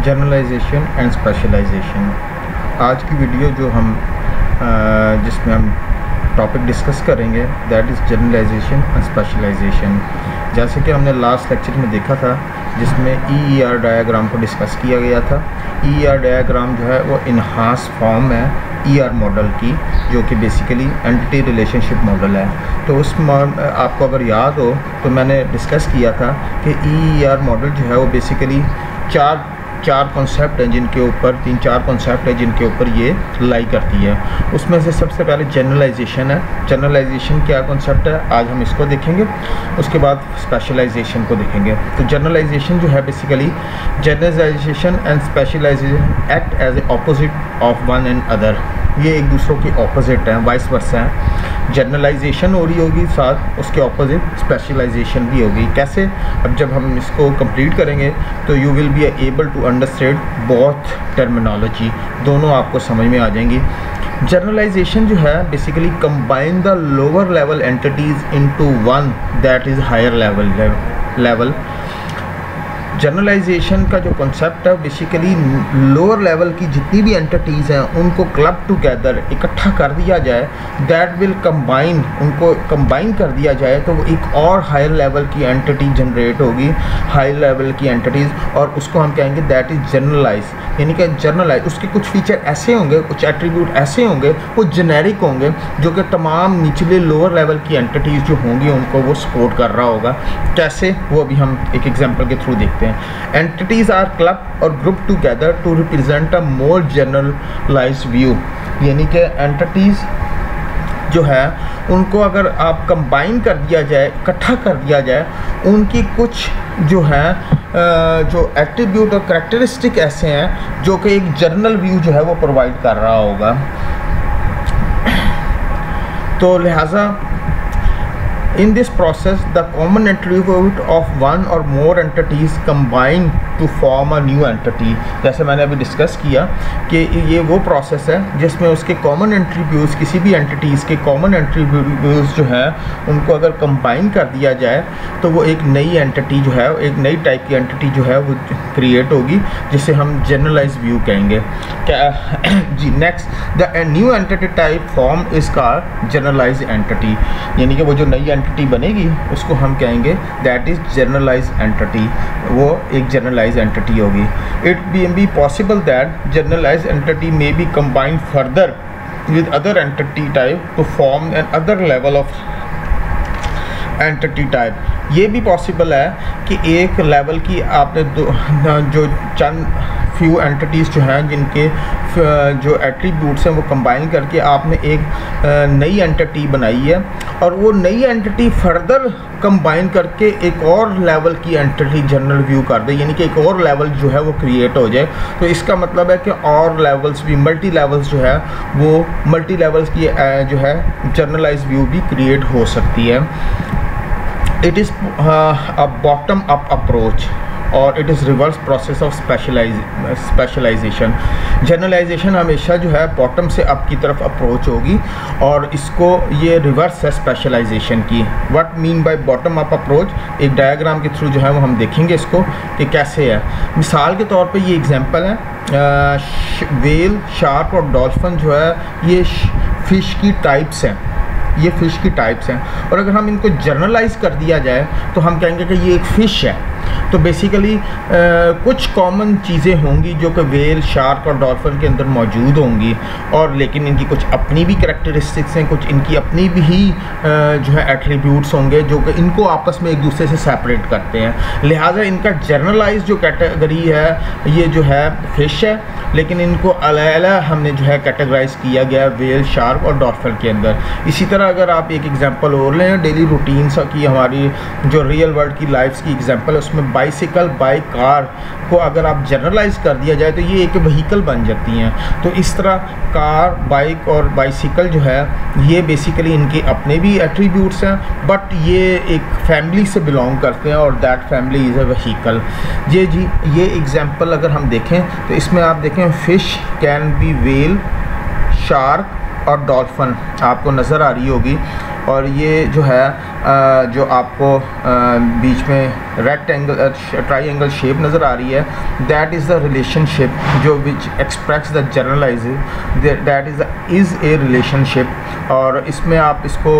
Generalisation and specialisation. आज की video जो हम जिसमें हम टॉपिक डिस्कस करेंगे that is generalization and specialization. जैसे कि हमने लास्ट लेक्चर में देखा था जिसमें EER डायग्राम को डिस्कस किया गया था। EER डायग्राम जो है वो इन्हांस फॉर्म है ER मॉडल की, जो कि बेसिकली एंटिटी रिलेशनशिप मॉडल है। तो उस आपको अगर याद हो तो मैंने डिस्कस किया था कि EER मॉडल जो है वो बेसिकली चार कॉन्सेप्ट हैं जिनके ऊपर तीन चार कॉन्सेप्ट हैं जिनके ऊपर ये लाई करती है। उसमें से सबसे पहले जनरलाइजेशन है। जनरलाइजेशन क्या कॉन्सेप्ट है आज हम इसको देखेंगे, उसके बाद स्पेशलाइजेशन को देखेंगे। तो जनरलाइजेशन जो है basically generalization and specialization act as a opposite of one and other. ये एक दूसरों की ऑपोजिट हैं, वाइस वर्सा हैं। जनरलाइजेशन हो रही होगी, साथ उसके ऑपोजिट स्पेशलाइजेशन भी होगी। कैसे? अब जब हम इसको कंप्लीट करेंगे तो you will be able to understand both terminology, दोनों आपको समझ में आ जाएंगी। जनरलाइजेशन जो है basically combine the lower level entities into one that is higher level. Generalization का जो कॉन्सेप्ट है बेसिकली लोअर लेवल की जितनी भी एंटिटीज़ हैं उनको क्लब टुगेदर इकट्ठा कर दिया जाए, दैट विल कंबाइन, उनको कंबाइन कर दिया जाए तो वो एक और हायर लेवल की एंटिटी जनरेट होगी, हायर लेवल की एंटिटीज़, और उसको हम कहेंगे दैट इज़ जनरलाइज। यानी कि जनरलाइज उसके कुछ फीचर ऐसे होंगे, कुछ एट्रीब्यूट ऐसे होंगे, वो जेनेरिक होंगे जो कि तमाम निचले लोअर लेवल की एंटिटीज़ जो होंगी उनको वो सपोर्ट कर रहा होगा। कैसे, वो अभी हम एक एग्जांपल के थ्रू देखते हैं। एंटिटीज़ आर क्लब और group together to represent a more generalized view. यानी कि एंटिटीज़ जो है उनको अगर आप कंबाइन कर दिया जाए, इकट्ठा कर दिया जाए, उनकी कुछ जो है जो एट्रीब्यूट और करैक्टरिस्टिक ऐसे हैं जो कि एक जनरल व्यू जो है वो प्रोवाइड कर रहा होगा। तो लिहाजा in this process the common attribute of one or more entities combine to form a new entity। जैसे मैंने अभी डिस्कस किया कि ये वो प्रोसेस है जिसमें उसके कॉमन एट्रीब्यूट्स, किसी भी एंटिटीज़ के कॉमन एट्रीब्यूट्स जो है उनको अगर कंबाइन कर दिया जाए तो वो एक नई एंटिटी जो है, एक नई टाइप की एंटिटी जो है वो क्रिएट होगी जिसे हम जनरलाइज व्यू कहेंगे। क्या जी, next the new entity type form is called generalise entity. यानी कि वो जो नई एंटिटी बनेगी उसको हम कहेंगे दैट इज़ जनरलाइज एंटिटी, वो एक जनरलाइज एंटिटी होगी। It be possible that generalize entity may be combined further with other entity type to form an other level of entity type. ये भी पॉसिबल है कि एक लेवल की आपने जो चंद फ्यू एंटिटीज़ जो हैं जिनके जो एट्रीब्यूट्स हैं वो कंबाइन करके आपने एक नई एंटिटी बनाई है, और वो नई एंटिटी फर्दर कंबाइन करके एक और लेवल की एंटिटी जनरल व्यू कर दे, यानी कि एक और लेवल जो है वो क्रिएट हो जाए। तो इसका मतलब है कि और लेवल्स भी, मल्टी लेवल्स जो है वो मल्टी लेवल्स की जो है जनरलाइज व्यू भी क्रिएट हो सकती है। It is a bottom up approach और it is reverse process of specialisation. Generalisation हमेशा जो है बॉटम से अप की तरफ अप्रोच होगी और इसको ये रिवर्स है स्पेशलाइजेशन की। What mean by bottom up approach, एक डायग्राम के थ्रू जो है वो हम देखेंगे इसको कि कैसे है। मिसाल के तौर पे ये एग्जांपल है, वेल, शार्क और डॉल्फिन जो है ये फ़िश की टाइप्स हैं, ये फ़िश की टाइप्स हैं। और अगर हम इनको जनरलाइज कर दिया जाए तो हम कहेंगे कि ये एक फ़िश है। तो बेसिकली कुछ कॉमन चीज़ें होंगी जो कि वेल, शार्क और डॉल्फिन के अंदर मौजूद होंगी, और लेकिन इनकी कुछ अपनी भी करैक्टरिस्टिक्स हैं, कुछ इनकी अपनी भी जो है एट्रीब्यूट्स होंगे जो कि इनको आपस में एक दूसरे से सेपरेट करते हैं। लिहाजा इनका जनरलाइज जो कैटेगरी है ये जो है फ़िश है, लेकिन इनको अलग-अलग हमने जो है कैटेगराइज किया गया वेल, शार्क और डॉल्फिन के अंदर। इसी तरह अगर आप एक एग्जांपल और लें डेली रूटीन्स की, हमारी जो रियल वर्ल्ड की लाइफ्स की एग्जांपल है, उसमें बाइसिकल, बाइक, कार को अगर आप जनरलाइज कर दिया जाए तो ये एक व्हीकल बन जाती हैं। तो इस तरह कार, बाइक और बाइसिकल जो है ये बेसिकली इनके अपने भी एट्रीब्यूट्स हैं, बट ये एक फैमिली से बिलोंग करते हैं और that family is a vehicle. ये जी, ये एग्जांपल अगर हम देखें तो इसमें आप देखें fish can be well, shark और डॉल्फिन आपको नज़र आ रही होगी। और ये जो है जो आपको बीच में रेक्टेंगल ट्राइंगल शेप नज़र आ रही है, दैट इज़ द रिलेशनशिप जो which express the generalize, that is a relationship. और इसमें आप इसको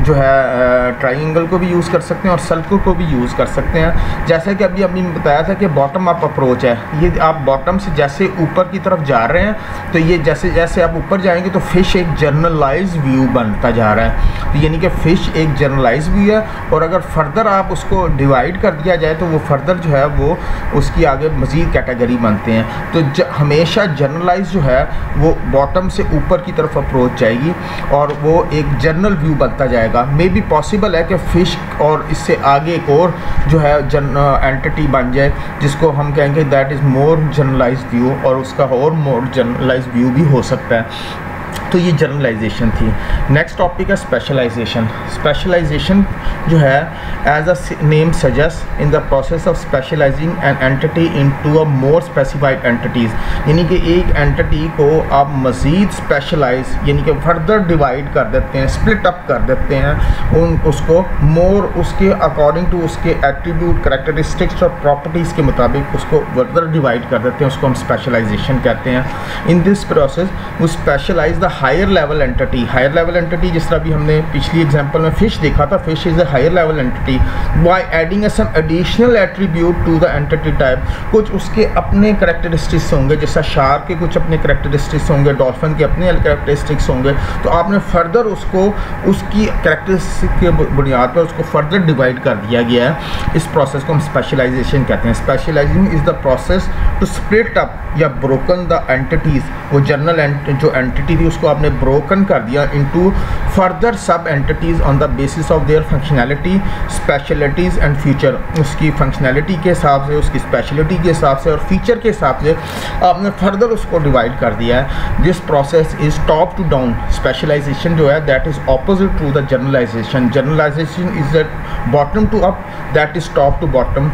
जो है ट्राइंगल को भी यूज़ कर सकते हैं और सर्कल को भी यूज़ कर सकते हैं। जैसा कि अभी हमने बताया था कि बॉटम अप अप्रोच है, ये आप बॉटम से जैसे ऊपर की तरफ जा रहे हैं तो ये जैसे जैसे आप ऊपर जाएंगे तो फ़िश एक जनरलाइज व्यू बनता जा रहा है, तो यानी कि फ़िश एक जनरलाइज व्यू है। और अगर फर्दर आप उसको डिवाइड कर दिया जाए तो वो फर्दर जो है वो उसकी आगे मज़ीद कैटेगरी बनते हैं। तो हमेशा जनरलाइज जो है वो बॉटम से ऊपर की तरफ अप्रोच जाएगी और वो एक जनरल व्यू बनता जाएगा। मे बी पॉसिबल है कि फ़िश और इससे आगे एक और जो है एंटिटी बन जाए जिसको हम कहेंगे that is more generalize view, और उसका और मोर जनरलाइज व्यू भी हो सकता है। तो ये जनरलाइजेशन थी। नेक्स्ट टॉपिक है स्पेशलाइजेशन। स्पेशलाइजेशन जो है as a name suggest in the process of specializing an entity into a more specified entities, यानी कि एक एंटिटी को आप मज़ीद स्पेशलाइज यानी कि फर्दर डिवाइड कर देते हैं, स्प्लिट अप कर देते हैं उसको मोर उसके अकॉर्डिंग टू उसके एट्रीब्यूट, करैक्टरिस्टिक्स और प्रॉपर्टीज़ के मुताबिक उसको फर्दर डिवाइड कर देते हैं, उसको हम स्पेशलाइजेशन कहते हैं। इन दिस प्रोसेस वो specialize the higher level entity. Higher level entity जिस तरह भी हमने पिछली एग्जांपल में फ़िश देखा था, fish is a higher level entity by adding some additional attribute to the entity type. कुछ उसके अपने करैक्टरिस्टिक्स होंगे, जैसा शार्क के कुछ अपने करैक्टरिस्टिक्स होंगे, डॉल्फिन के अपने करैक्टरिस्टिक्स होंगे, तो आपने फर्दर उसको उसकी करैक्टरिस्टिक के बुनियाद पर उसको फर्दर डिवाइड कर दिया गया है। इस प्रोसेस को हम स्पेशलाइजेशन कहते हैं। Specializing is the process to split up या ब्रोकन द एंटिटीज़। वो जनरल जो एंटिटी थी उसको आपने ब्रोकन कर दिया into further sub entities on the basis of their functionality, specialities and feature. उसकी फंक्शनैलिटी के हिसाब से, उसकी स्पेशलिटी के हिसाब से और फीचर के हिसाब से आपने फर्दर उसको डिवाइड कर दिया है। This process is top to down. Specialisation जो है that is opposite to the generalisation. Generalisation is the bottom to up, that is top to bottom,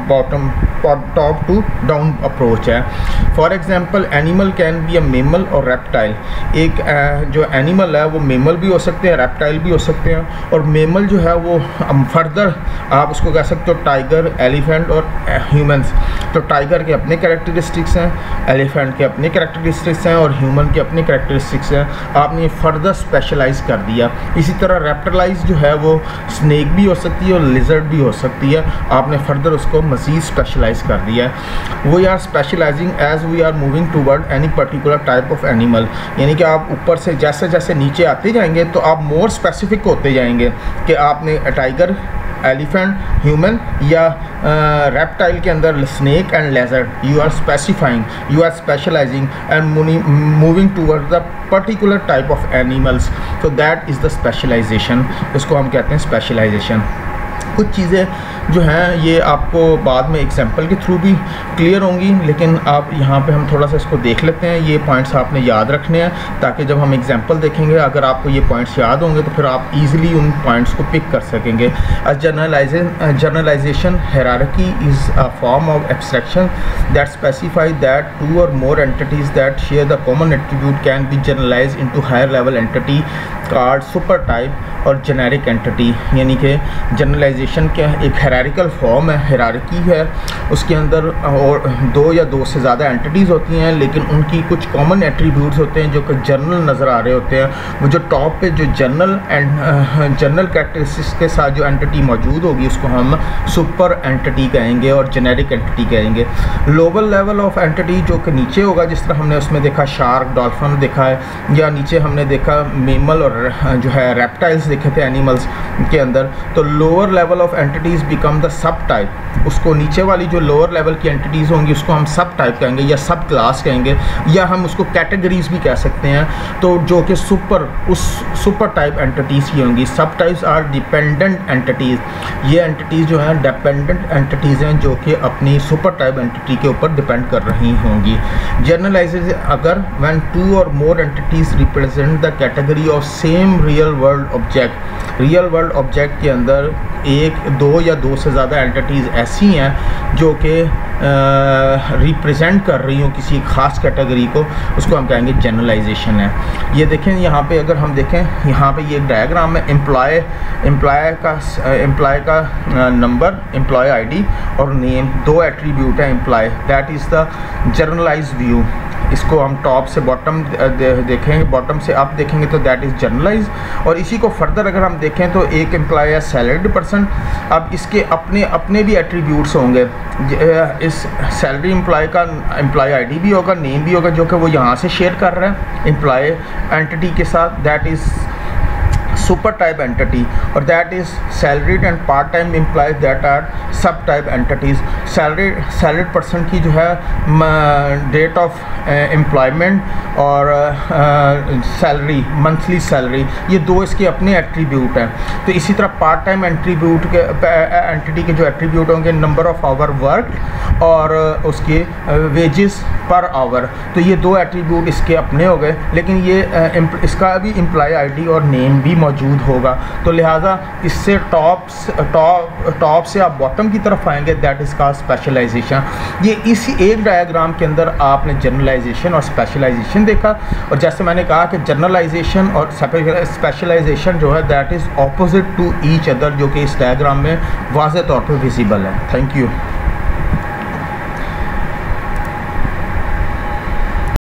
bottom top to down approach है। For example animal can be a mammal और reptile. एक जो animal है वो mammal भी हो सकते हैं, रेप्टाइल भी हो सकते हैं। और मेमल जो है वो फर्दर आप उसको कह सकते हो टाइगर, एलिफेंट और ह्यूमंस। तो टाइगर के अपने कैरेक्टरिस्टिक्स हैं, एलिफेंट के अपने कैरेक्टरिस्टिक्स हैं और ह्यूमन के अपने कैरेक्टरिस्टिक्स हैं। आपने फर्दर स्पेशलाइज कर दिया। इसी तरह रेप्टाइलाइज जो है वो स्नेक भी हो सकती है और लिजर्ड भी हो सकती है, आपने फर्दर उसको मज़ीद स्पेशलाइज कर दिया है। We are specializing as we are moving toward any particular type of animal, यानी कि आप ऊपर से जैसे जैसे नीचे आते जाएंगे तो आप मोर स्पेसिफिक होते जाएंगे कि आपने टाइगर, एलिफेंट, ह्यूमन या रेप्टाइल के अंदर snake and lizard, you are specifying, you are specializing and moving toward the particular type of animals. तो दैट इज़ द स्पेशलाइजेशन, इसको हम कहते हैं स्पेशलाइजेशन। कुछ चीज़ें जो हैं ये आपको बाद में एग्जांपल के थ्रू भी क्लियर होंगी, लेकिन आप यहाँ पे हम थोड़ा सा इसको देख लेते हैं। ये पॉइंट्स आपने याद रखने हैं ताकि जब हम एग्जांपल देखेंगे अगर आपको ये पॉइंट्स याद होंगे तो फिर आप इजीली उन पॉइंट्स को पिक कर सकेंगे। Generalisation hierarchy is a form of abstraction that specify that two और more entities that share the common attribute can be generalise into higher level entity called super type और generic entity. यानी कि generalisation क्या एक hierarchical form है, hierarchy है, उसके अंदर और दो या दो से ज़्यादा एंटिटीज़ होती हैं लेकिन उनकी कुछ कॉमन एट्रीब्यूट्स होते हैं जो कि जनरल नज़र आ रहे होते हैं। वो जो टॉप पे जो जनरल कैरेक्टरिस्टिक्स के साथ जो एंटिटी मौजूद होगी उसको हम सुपर एंटिटी कहेंगे और जेनेरिक एंटिटी कहेंगे। लोअर लेवल ऑफ एंटिटी जो कि नीचे होगा, जिस तरह हमने उसमें देखा शार्क, डॉल्फिन देखा है, या नीचे हमने देखा मेमल और जो है रेप्टाइल्स देखे थे एनिमल्स के अंदर। तो lower level of entities become the sub type. उसको नीचे वाली जो लोअर लेवल की एंटिटीज़ होंगी उसको हम सब टाइप कहेंगे या सब क्लास कहेंगे, या हम उसको कैटेगरीज भी कह सकते हैं। तो जो कि उस सुपर टाइप एंटिटीज़ की होंगी। सब टाइप्स आर डिपेंडेंट एंटिटीज़। ये एंटिटीज़ जो हैं डिपेंडेंट एंटिटीज़ हैं जो कि अपनी सुपर टाइप एंटिटी के ऊपर डिपेंड कर रही होंगी। जनरलाइजेशन अगर व्हेन टू और more entities represent the category of same real world object, real world object के अंदर एक, दो या दो से ज़्यादा एंटिटीज़ ऐसी हैं जो कि रिप्रेजेंट कर रही हूँ किसी खास कैटेगरी को, उसको हम कहेंगे जनरलाइजेशन है। ये देखें यहाँ पे, अगर हम देखें यहाँ पे ये डायग्राम में एम्प्लॉय का नंबर, एम्प्लॉय आईडी और नेम, दो एट्रीब्यूट है employee, that is the generalized view. इसको हम टॉप से बॉटम देखेंगे, बॉटम से अप देखेंगे तो दैट इज़ जनरलाइज। और इसी को फर्दर अगर हम देखें तो एक एम्प्लॉय है सैलरीड पर्सन, अब इसके अपने भी एट्रीब्यूट्स होंगे। इस सैलरी एम्प्लॉय का एम्प्लॉय आईडी भी होगा, नेम भी होगा, जो कि वो यहाँ से शेयर कर रहा है एम्प्लॉय एंटिटी के साथ, that is super type entity. और that is salaried and part time employees, that are sub type entities. Salaried person की जो है डेट ऑफ एम्प्लॉयमेंट और सैलरी, मंथली सैलरी, ये दो इसके अपने एट्रीब्यूट हैं। तो इसी तरह पार्ट टाइम एट्रीब्यूट के एंटिटी के जो एट्रीब्यूट होंगे, नंबर ऑफ आवर वर्क और उसके वेजेस पर आवर, तो ये दो एट्रीब्यूट इसके अपने हो गए। लेकिन ये इसका भी एम्प्लॉय आईडी और नेम भी मौजूद होगा। तो लिहाजा इससे टॉप से आप बॉटम की तरफ आएंगे, दैट इज़ का स्पेशलाइजेशन। ये इसी एक डायग्राम के अंदर आपने जनरलाइजेशन और स्पेशलाइजेशन देखा। और जैसे मैंने कहा कि जनरलाइजेशन और स्पेशलाइजेशन जो है that is opposite to each other, जो कि इस डायग्राम में वाज़ेह तौर पर विजिबल है। Thank you.